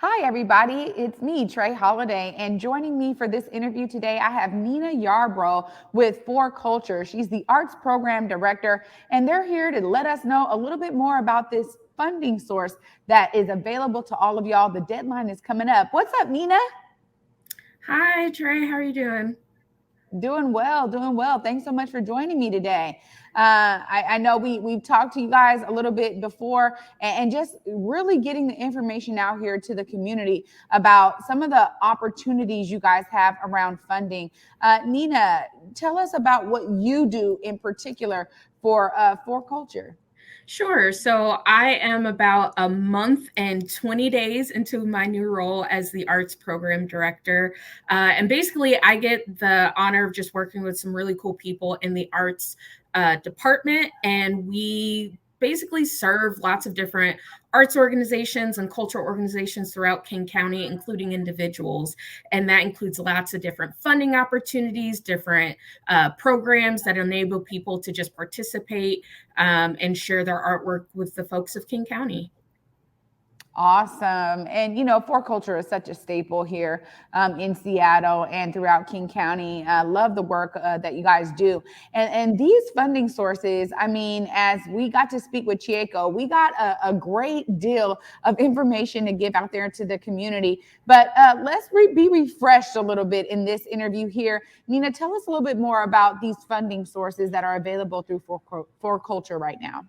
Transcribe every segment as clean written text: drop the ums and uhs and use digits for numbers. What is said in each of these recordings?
Hi, everybody. It's me, Trae Holiday, and joining me for this interview today, I have Nina Yarbrough with 4Culture. She's the Arts Program Director, and they're here to let us know a little bit more about this funding source that is available to all of y'all. The deadline is coming up. What's up, Nina? Hi, Trae. How are you doing? Doing well, doing well. Thanks so much for joining me today. I know we've talked to you guys a little bit before, and just really getting the information out here to the community about some of the opportunities you guys have around funding. Nina, tell us about what you do in particular for culture. Sure. So I am about a month and 20 days into my new role as the arts program director. And basically, I get the honor of just working with some really cool people in the arts department. And we basically serve lots of different arts organizations and cultural organizations throughout King County, including individuals. And that includes lots of different funding opportunities, different programs that enable people to just participate and share their artwork with the folks of King County. Awesome. And, 4Culture is such a staple here in Seattle and throughout King County. Love the work that you guys do. And these funding sources, I mean, as we got to speak with Chieko, we got a great deal of information to give out there to the community. But let's be refreshed a little bit in this interview here. Nina, tell us a little bit more about these funding sources that are available through 4Culture right now.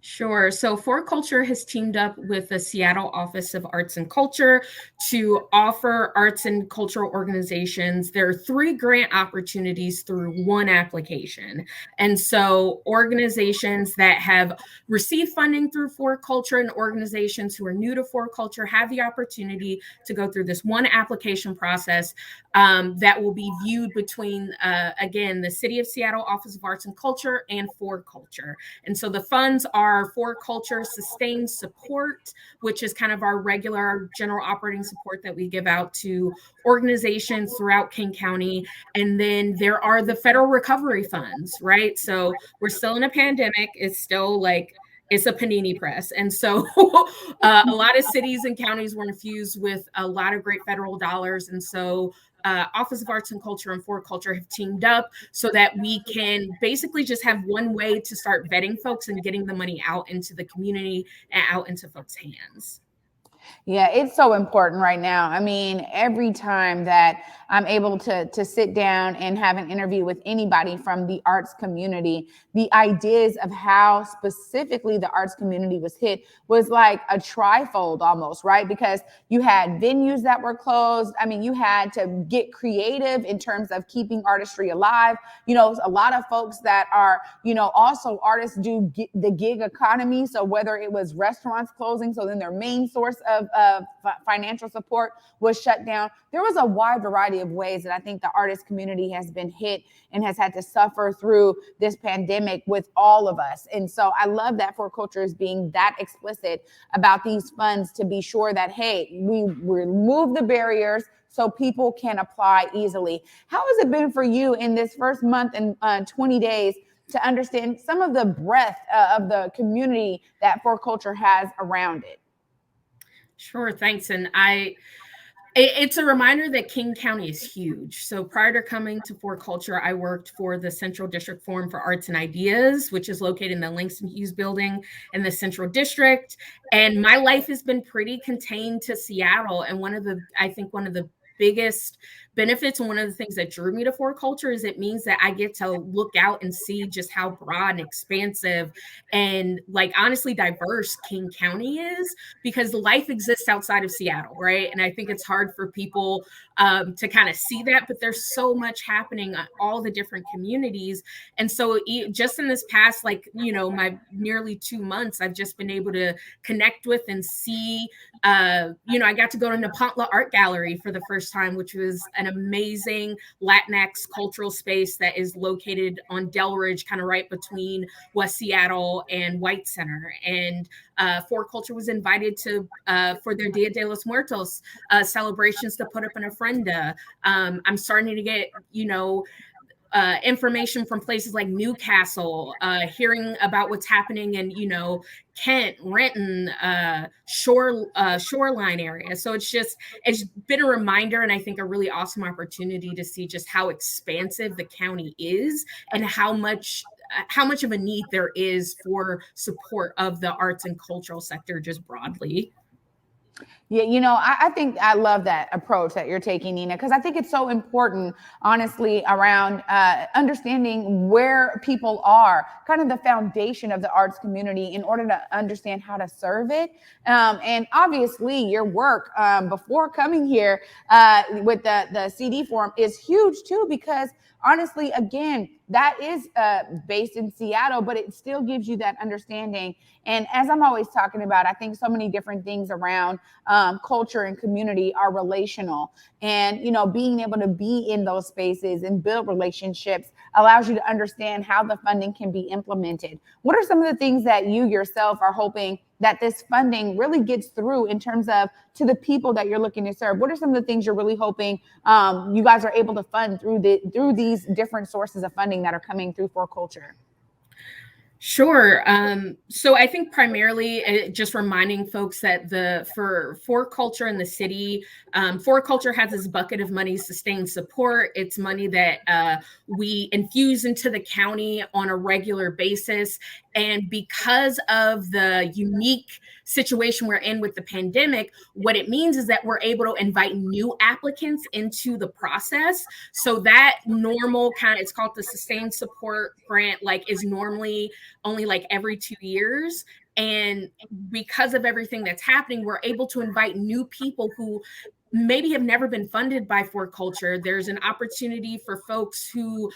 Sure. So 4Culture has teamed up with the Seattle Office of Arts and Culture to offer arts and cultural organizations. There are 3 grant opportunities through 1 application. And so organizations that have received funding through 4Culture and organizations who are new to 4Culture have the opportunity to go through this 1 application process that will be viewed between, again, the City of Seattle Office of Arts and Culture and 4Culture. And so the funds are 4Culture sustained support, which is kind of our regular general operating support that we give out to organizations throughout King County. And then there are the federal recovery funds, right? So we're still in a pandemic. It's still like, it's a panini press. And so a lot of cities and counties were infused with a lot of great federal dollars. And so Office of Arts and Culture and 4Culture have teamed up so that we can basically just have one way to start vetting folks and getting the money out into the community and out into folks' hands. Yeah, it's so important right now. I mean, every time that I'm able to sit down and have an interview with anybody from the arts community, the ideas of how specifically the arts community was hit was like a trifold almost, right? Because you had venues that were closed. I mean, you had to get creative in terms of keeping artistry alive. A lot of folks that are, also artists do the gig economy. So whether it was restaurants closing, so then their main source of financial support was shut down. There was a wide variety of ways that I think the artist community has been hit and has had to suffer through this pandemic with all of us. And so I love that 4Culture is being that explicit about these funds to be sure that, hey, we remove the barriers so people can apply easily. How has it been for you in this first month and 20 days to understand some of the breadth of the community that 4Culture has around it? Sure, thanks. And it's a reminder that King County is huge. So prior to coming to 4Culture, I worked for the Central District Forum for Arts and Ideas, which is located in the Langston Hughes building in the Central District. And my life has been pretty contained to Seattle. And I think one of the biggest benefits and one of the things that drew me to 4Culture is it means that I get to look out and see just how broad and expansive and like honestly diverse King County is, because life exists outside of Seattle, right? And I think it's hard for people to kind of see that, but there's so much happening on all the different communities. And so just in this past, my nearly 2 months, I've just been able to connect with and see, I got to go to Nepantla Art Gallery for the first time, which was an amazing Latinx cultural space that is located on Delridge, kind of right between West Seattle and White Center. And 4Culture was invited to for their Dia de los Muertos celebrations to put up an ofrenda. I'm starting to get, information from places like Newcastle, hearing about what's happening in, Kent, Renton, shoreline area. So it's been a reminder, and I think a really awesome opportunity to see just how expansive the county is and how much of a need there is for support of the arts and cultural sector just broadly. Yeah, I think I love that approach that you're taking, Nina, because I think it's so important, honestly, around understanding where people are, kind of the foundation of the arts community in order to understand how to serve it. And obviously, your work before coming here with the CD forum is huge too, because honestly, again, that is based in Seattle, but it still gives you that understanding. And as I'm always talking about, I think so many different things around culture and community are relational. And, being able to be in those spaces and build relationships allows you to understand how the funding can be implemented. What are some of the things that you yourself are hoping that this funding really gets through in terms of to the people that you're looking to serve? What are some of the things you're really hoping you guys are able to fund through these different sources of funding that are coming through 4Culture? Sure. So I think primarily just reminding folks that for 4Culture in the city, 4Culture has this bucket of money, sustained support. It's money that we infuse into the county on a regular basis. And because of the unique situation we're in with the pandemic, what it means is that we're able to invite new applicants into the process. So that normal it's called the sustained support grant, is normally only every 2 years. And because of everything that's happening, we're able to invite new people who maybe have never been funded by 4Culture. There's an opportunity for folks who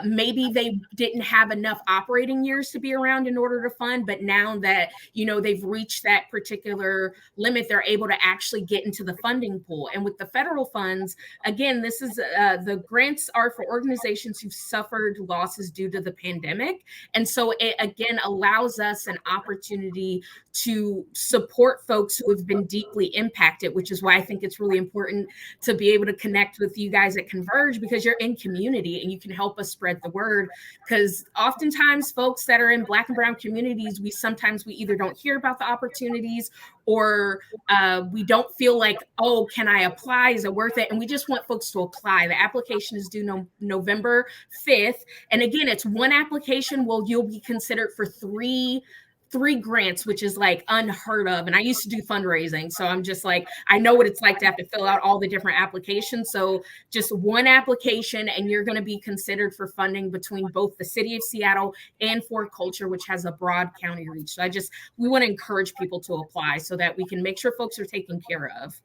maybe they didn't have enough operating years to be around in order to fund, but now that they've reached that particular limit, they're able to actually get into the funding pool. And with the federal funds, again, this is the grants are for organizations who've suffered losses due to the pandemic, and so it again allows us an opportunity to support folks who have been deeply impacted, which is why I think it's really important to be able to connect with you guys at Converge, because you're in community and you can help us spread the word. Because oftentimes folks that are in Black and Brown communities, we either don't hear about the opportunities, or we don't feel like, oh, can I apply? Is it worth it? And we just want folks to apply. The application is due November 5th. And again, it's one application. You'll be considered for three grants, which is unheard of. And I used to do fundraising, so I'm just I know what it's like to have to fill out all the different applications. So just one application, and you're going to be considered for funding between both the city of Seattle and 4Culture, which has a broad county reach. So we want to encourage people to apply so that we can make sure folks are taken care of.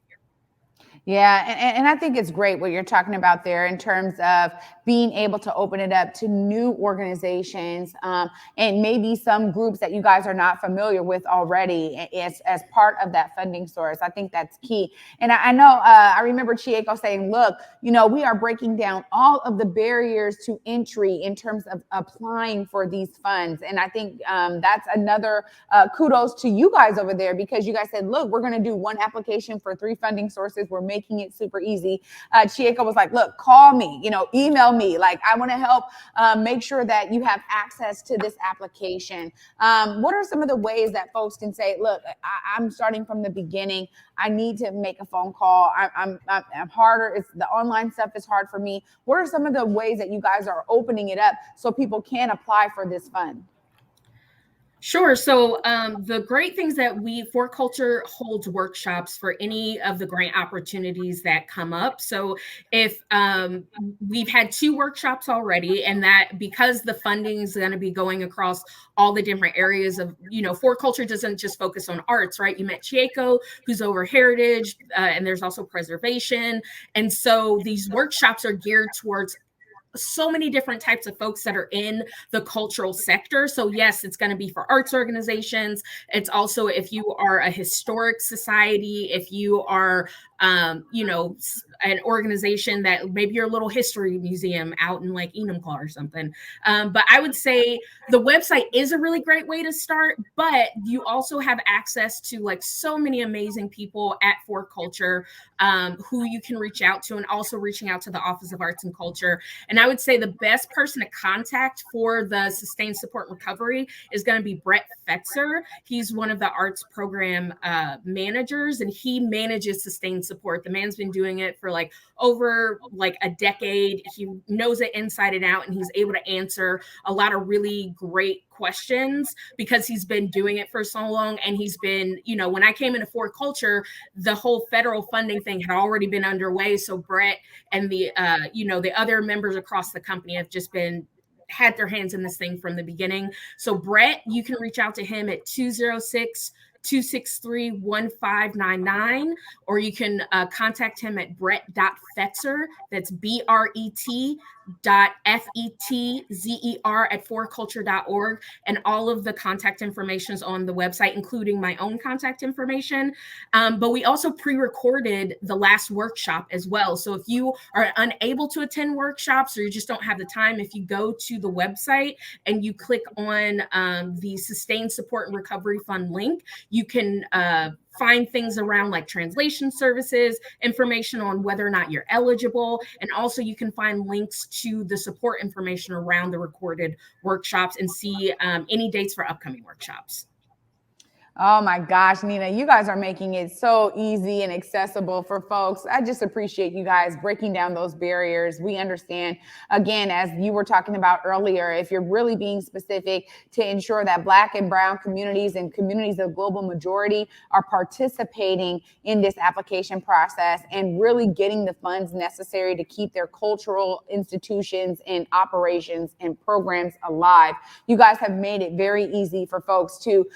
Yeah, and I think it's great what you're talking about there in terms of being able to open it up to new organizations and maybe some groups that you guys are not familiar with already as part of that funding source. I think that's key. And I know I remember Chieko saying, look, we are breaking down all of the barriers to entry in terms of applying for these funds. And I think that's another kudos to you guys over there, because you guys said, look, we're going to do one application for 3 funding sources. We're making it super easy. Chieko was like, look, call me, email me. I want to help make sure that you have access to this application. What are some of the ways that folks can say, look, I'm starting from the beginning. I need to make a phone call. I'm harder. The online stuff is hard for me. What are some of the ways that you guys are opening it up so people can apply for this fund? Sure. So the great things that 4Culture holds workshops for any of the grant opportunities that come up. So if we've had 2 workshops already, and that because the funding is going to be going across all the different areas of, 4Culture doesn't just focus on arts, right? You met Chieko, who's over heritage, and there's also preservation. And so these workshops are geared towards so many different types of folks that are in the cultural sector. So yes, it's going to be for arts organizations. It's also if you are a historic society, if you are, an organization that maybe you're a little history museum out in Enumclaw or something. But I would say the website is a really great way to start, but you also have access to so many amazing people at 4Culture who you can reach out to, and also reaching out to the Office of Arts and Culture. And I I would say the best person to contact for the Sustained Support and Recovery is going to be Brett Fetzer. He's one of the arts program managers, and he manages Sustained Support. The man's been doing it for like over like a decade. He knows it inside and out, and he's able to answer a lot of really great questions because he's been doing it for so long. And he's been, you know, when I came into 4Culture, the whole federal funding thing had already been underway. So Brett and the, you know, the other members across the company have just been had their hands in this thing from the beginning. So Brett, you can reach out to him at 206-263-1599, or you can contact him at brett.fetzer. That's BRET.FETZER@4culture.org. And all of the contact information is on the website, including my own contact information. But we also pre-recorded the last workshop as well. So if you are unable to attend workshops or you just don't have the time, if you go to the website and you click on the Sustained Support and Recovery Fund link, you can find things around like translation services, information on whether or not you're eligible, and also you can find links to the support information around the recorded workshops and see any dates for upcoming workshops. Oh my gosh, Nina, you guys are making it so easy and accessible for folks. I just appreciate you guys breaking down those barriers. We understand, again, as you were talking about earlier, if you're really being specific to ensure that Black and Brown communities and communities of global majority are participating in this application process and really getting the funds necessary to keep their cultural institutions and operations and programs alive, you guys have made it very easy for folks to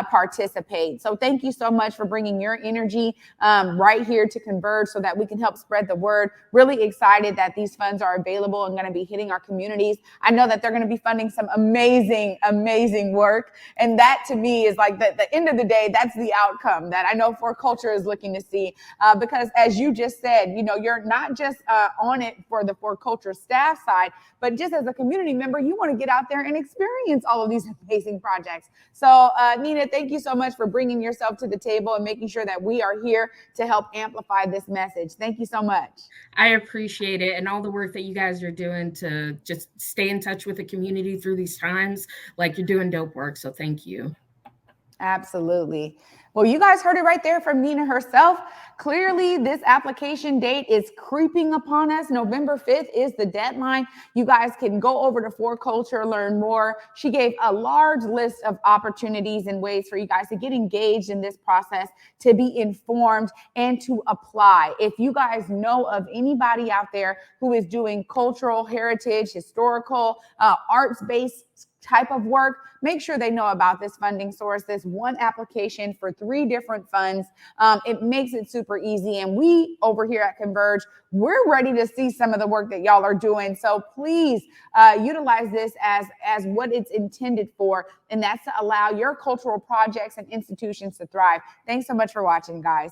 participate. So thank you so much for bringing your energy right here to Converge so that we can help spread the word. Really excited that these funds are available and going to be hitting our communities. I know that they're going to be funding some amazing, amazing work. And that to me is like the end of the day, that's the outcome that I know 4Culture is looking to see. Because as you just said, you know, you're not just on it for the 4Culture staff side, but just as a community member, you want to get out there and experience all of these amazing projects. So Nina, thank you so much for bringing yourself to the table and making sure that we are here to help amplify this message. Thank you so much. I appreciate it, and all the work that you guys are doing to just stay in touch with the community through these times. Like, you're doing dope work, so thank you. Absolutely. Well, you guys heard it right there from Nina herself. Clearly, this application date is creeping upon us. November 5th is the deadline. You guys can go over to 4Culture, learn more. She gave a large list of opportunities and ways for you guys to get engaged in this process, to be informed, and to apply. If you guys know of anybody out there who is doing cultural, heritage, historical, arts-based type of work, make sure they know about this funding source, this one application for 3 different funds. It makes it super easy. And we over here at Converge, we're ready to see some of the work that y'all are doing. So please utilize this as what it's intended for. And that's to allow your cultural projects and institutions to thrive. Thanks so much for watching, guys.